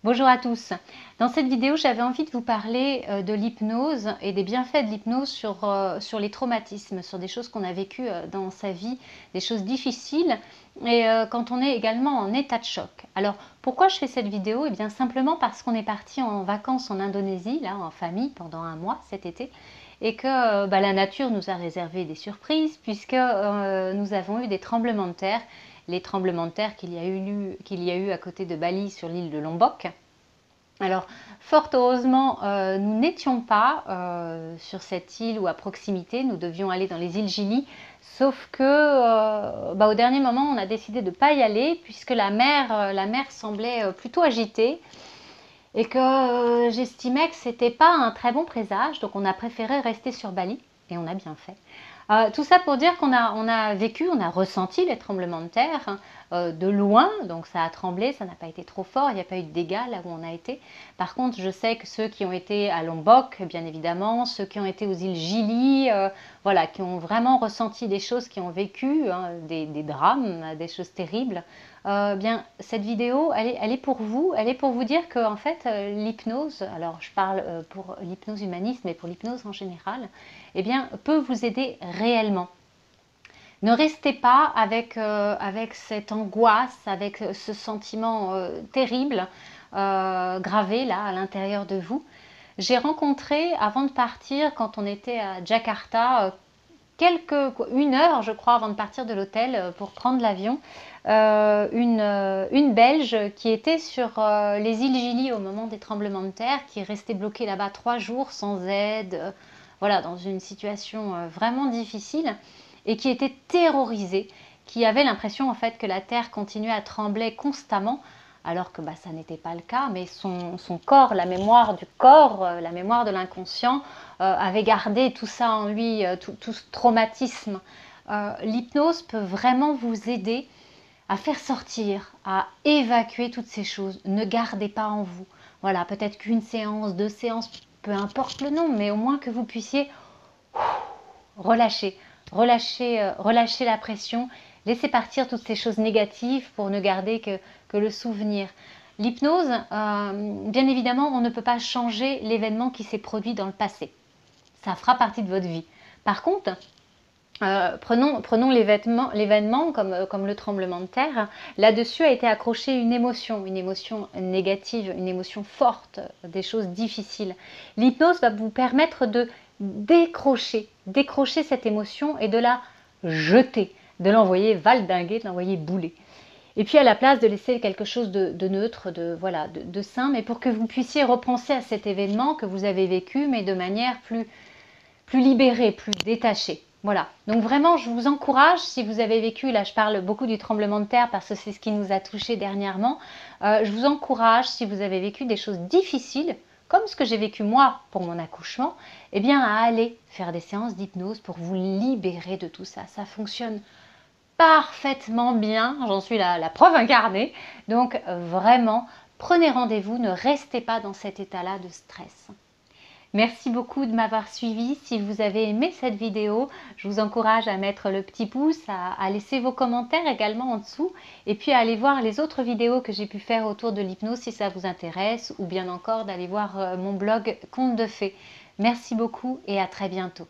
Bonjour à tous. Dans cette vidéo, j'avais envie de vous parler de l'hypnose et des bienfaits de l'hypnose sur les traumatismes, sur des choses qu'on a vécues dans sa vie, des choses difficiles et quand on est également en état de choc. Alors, pourquoi je fais cette vidéo? Eh bien, simplement parce qu'on est parti en vacances en Indonésie, là, en famille, pendant un mois cet été, et que la nature nous a réservé des surprises puisque nous avons eu des tremblements de terre, les tremblements de terre qu'il y a eu à côté de Bali sur l'île de Lombok. Alors, fort heureusement, nous n'étions pas sur cette île ou à proximité, nous devions aller dans les îles Gili, sauf que au dernier moment, on a décidé de ne pas y aller puisque la mer semblait plutôt agitée et que j'estimais que ce n'était pas un très bon présage, donc on a préféré rester sur Bali et on a bien fait. Tout ça pour dire qu'on a vécu, on a ressenti les tremblements de terre de loin, donc ça a tremblé, ça n'a pas été trop fort, il n'y a pas eu de dégâts là où on a été. Par contre, je sais que ceux qui ont été à Lombok, bien évidemment, ceux qui ont été aux îles Gili, voilà, qui ont vraiment ressenti des choses, qui ont vécu des drames, des choses terribles, bien cette vidéo, elle est pour vous, elle est pour vous dire que en fait l'hypnose, alors je parle pour l'hypnose humaniste, mais pour l'hypnose en général, eh bien, peut vous aider réellement. Ne restez pas avec cette angoisse, avec ce sentiment terrible gravé là à l'intérieur de vous. J'ai rencontré, avant de partir, quand on était à Jakarta, une heure, je crois, avant de partir de l'hôtel pour prendre l'avion, une Belge qui était sur les îles Gili au moment des tremblements de terre, qui est restée bloquée là-bas 3 jours sans aide, voilà, dans une situation vraiment difficile et qui était terrorisée, qui avait l'impression en fait que la terre continuait à trembler constamment, alors que ça n'était pas le cas, mais son corps, la mémoire du corps, la mémoire de l'inconscient avait gardé tout ça en lui, tout ce traumatisme. L'hypnose peut vraiment vous aider à faire sortir, à évacuer toutes ces choses. Ne gardez pas en vous. Voilà, peut-être qu'une séance, 2 séances, peu importe le nom, mais au moins que vous puissiez relâcher, relâcher la pression, laisser partir toutes ces choses négatives pour ne garder que le souvenir. L'hypnose, bien évidemment, on ne peut pas changer l'événement qui s'est produit dans le passé. Ça fera partie de votre vie. Par contre, prenons l'événement comme le tremblement de terre. Là-dessus a été accrochée une émotion négative, une émotion forte, des choses difficiles. L'hypnose va vous permettre de décrocher cette émotion et de la jeter, de l'envoyer valdinguer, de l'envoyer bouler. Et puis à la place de laisser quelque chose de neutre, de sain, mais pour que vous puissiez repenser à cet événement que vous avez vécu, mais de manière plus libérée, plus détachée. Voilà, donc vraiment je vous encourage, si vous avez vécu, là je parle beaucoup du tremblement de terre parce que c'est ce qui nous a touchés dernièrement, je vous encourage, si vous avez vécu des choses difficiles, comme ce que j'ai vécu moi pour mon accouchement, eh bien à aller faire des séances d'hypnose pour vous libérer de tout ça. Ça fonctionne parfaitement bien, j'en suis la preuve incarnée, donc vraiment prenez rendez-vous, ne restez pas dans cet état-là de stress. Merci beaucoup de m'avoir suivi. Si vous avez aimé cette vidéo, je vous encourage à mettre le petit pouce, à laisser vos commentaires également en dessous et puis à aller voir les autres vidéos que j'ai pu faire autour de l'hypnose si ça vous intéresse ou bien encore d'aller voir mon blog Contes de Fées. Merci beaucoup et à très bientôt.